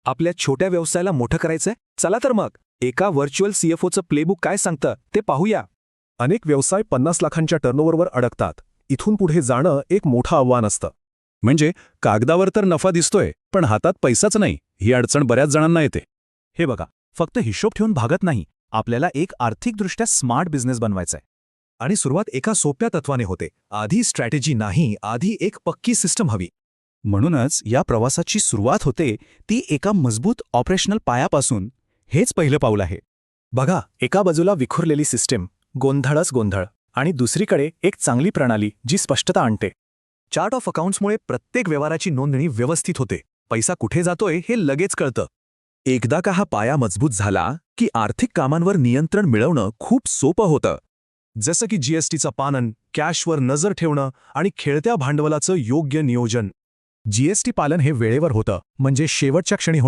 आपल्या छोट्या व्यवसायाला मोठं करायचंय? चला तर मग एका व्हर्च्युअल सीएफओचं प्लेबुक काय सांगतं ते पाहूया. अनेक व्यवसाय 50 लाखांच्या टर्नओव्हरवर अडकतात. इथून पुढे जाणं एक मोठं आव्हान असतं. म्हणजे कागदावर तर नफा दिसतोय, पण हातात पैसाच नाही, ही अडचण बऱ्याच जणांना येते. हे बघा, फक्त हिशोब ठेवून भागत नाही, आपल्याला एक आर्थिकदृष्ट्या स्मार्ट बिझनेस बनवायचा आहे. आणि सुरुवात एका सोप्या तत्वाने होते. आधी स्ट्रॅटेजी नाही, आधी एक पक्की सिस्टम हवी. म्हणूनच या प्रवासाची सुरुवात होते ती एका मजबूत ऑपरेशनल पायापासून. हेच पहिलं पाऊल आहे. बघा, एका बाजूला विखुरलेली सिस्टीम, गोंधळच गोंधळ, आणि दुसरीकडे एक चांगली प्रणाली जी स्पष्टता आणते. चार्ट ऑफ अकाउंट्समुळे प्रत्येक व्यवहाराची नोंदणी व्यवस्थित होते. पैसा कुठे जातोय हे लगेच कळतं. एकदा का हा पाया मजबूत झाला की आर्थिक कामांवर नियंत्रण मिळवणं खूप सोपं होतं. जसं की जीएसटीचं पालन, कॅशवर नजर ठेवणं आणि खेळत्या भांडवलाचं योग्य नियोजन. जीएसटी पालन हे वेळेवर होतं म्हणजे शेवटच्या क्षणी होणार